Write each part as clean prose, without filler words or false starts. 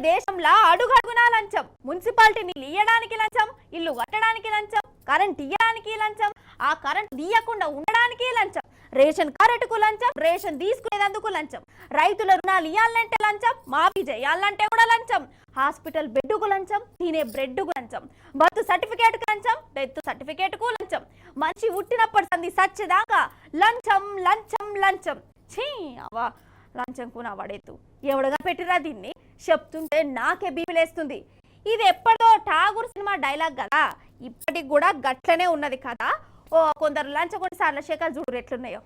దేశంలో అడుగడుగునా లంచం. మున్సిపాలిటీ నీళ్ళు ఇయ్యడానికి లంచం, ఇల్లు కట్టడానికి లంచం, కరెంట్ ఇయ్యడానికి లంచం, ఆ కరెంట్ తీయకుండా ఉండడానికి లంచం, రేషన్ కార్డుకు లంచం, రేషన్ తీసుకునేందుకు లంచం, రైతుల రుణాలు ఇయ్యాలంటే లంచం, మాఫీ చేయాలంటే కూడా లంచం, హాస్పిటల్ బెడ్డుకు లంచం, తినే బ్రెడ్డుకు లంచం, బర్త్ సర్టిఫికేట్కు లంచం, డెత్ సర్టిఫికేట్కు లంచం, మనిషి పుట్టినప్పటి సంది సచ్చేదాకా లంచం లంచం లంచం. ఛీ అవా లంచంకు నా పడేతు ఎవడగా పెట్టిరా దీన్ని చెప్తుంటే నాకే బీపిలేస్తుంది. ఇది ఎప్పటిదో ఠాగూర్ సినిమా డైలాగ్ కదా, ఇప్పటికి కూడా గట్లనే ఉన్నది కదా. కొందరు లంచగొండి సార్ల శేఖర్ చూడు ఎట్లున్నాయో.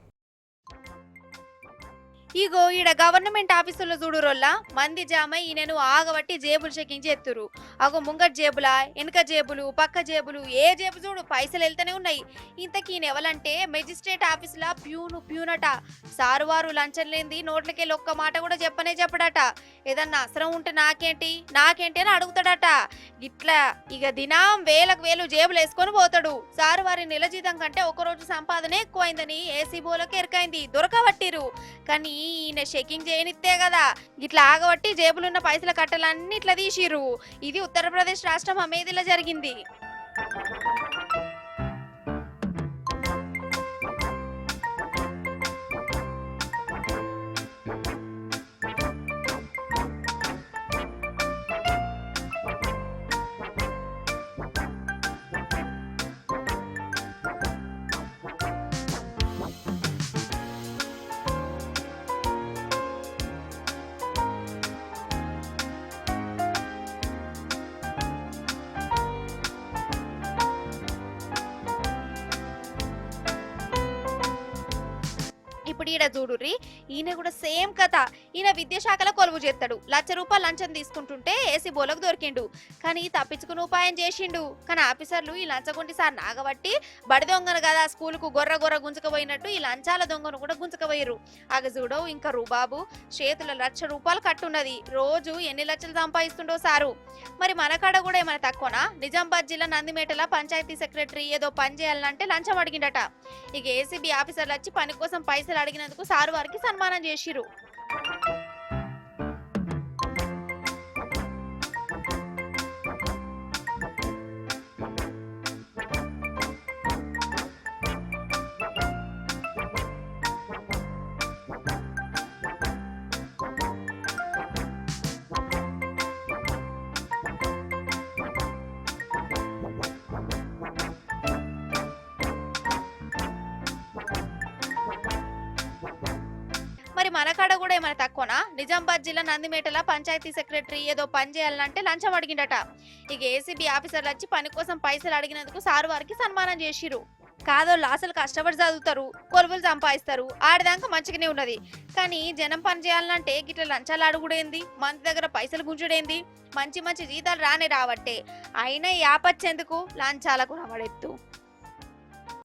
ఇగో ఈడ గవర్నమెంట్ ఆఫీసుల్లో చూడురోల్లా మంది జామై ఈయనను ఆగబట్టి జేబులు చెక్కించి ఎత్తురు. అగో ముంగట్ జేబులా, వెనక జేబులు, పక్క జేబులు, ఏ జేబు చూడు పైసలు వెళ్తూనే ఉన్నాయి. ఇంతకీ ఈయన ఎవలంటే మెజిస్ట్రేట్ ఆఫీసులా ప్యూనట. సారు వారు లంచం లేంది నోట్లకెళ్ళి ఒక్క మాట కూడా చెప్పడట. ఏదన్నా అవసరం ఉంటే నాకేంటి అని అడుగుతాడట. ఇట్లా ఇక దినం వేలకు వేలు జేబులు వేసుకొని పోతాడు. సారు వారి నెల జీతం కంటే ఒకరోజు సంపాదనే ఎక్కువైందని ఏసీ బోలకి ఎరకైంది, దొరకబట్టిరు. కానీ ఈయన చెకింగ్ చేయనిస్తే కదా ఇట్లా ఆగబట్టి జేబులున్న పైసల కట్టలన్నీ ఇట్లా తీసిరు. ఇది ఉత్తరప్రదేశ్ రాష్ట్రం అమేధిలో జరిగింది. ఇప్పుడు ఈడ చూడుర్రి, ఈయన కూడా సేమ్ కథ. ఈయన విద్యాశాఖలో కొలువు చేస్తాడు. ₹1,00,000 లంచం తీసుకుంటుంటే ఏసీ బోలకు దొరికిండు. కానీ తప్పించుకుని ఉపాయం చేసిండు. కానీ ఆఫీసర్లు ఈ లంచగొండి సార్ నాగబట్టి బడి దొంగను కదా స్కూల్కు గొర్ర గుంజుకపోయినట్టు ఈ లంచాల దొంగను కూడా గుంజుకపోయారు. ఆగ చూడవు ఇంకా రూబాబు చేతుల ₹1,00,000 కట్టున్నది. రోజు ఎన్ని లక్షలు సంపాదిస్తుండో సారు. మరి మన కాడ కూడా ఏమైనా తక్కువనా? నిజామాబాద్ జిల్లా నందిమేటల పంచాయతీ సెక్రటరీ ఏదో పని చేయాలంటే లంచం అడిగిండట. ఇక ఏసీబీ ఆఫీసర్లు వచ్చి పని కోసం పైసలు అడిగినందుకు సారు వారికి సన్మానం చేసిరు. మరి మన కాడ కూడా ఏమైనా తక్కువనా? నిజామాబాద్ జిల్లా నందిమేటల పంచాయతీ సెక్రటరీ ఏదో పని చేయాలంటే లంచం అడిగిండట. ఇక ఏసీబీ ఆఫీసర్లు వచ్చి పని కోసం పైసలు అడిగినందుకు సారు వారికి సన్మానం చేసిరు. కాదోళ్ళు అసలు కష్టపడి చదువుతారు, కొలువులు సంపాదిస్తారు, ఆడదాకా మంచిగానే ఉన్నది. కానీ జనం పని చేయాలంటే గిట్ల లంచాలు అడుగుడేంది, మంది దగ్గర పైసలు గుంజుడేంది, మంచి జీతాలు రావట్టే. అయినా యాపచ్చేందుకు లంచాలకు రవడెత్తు.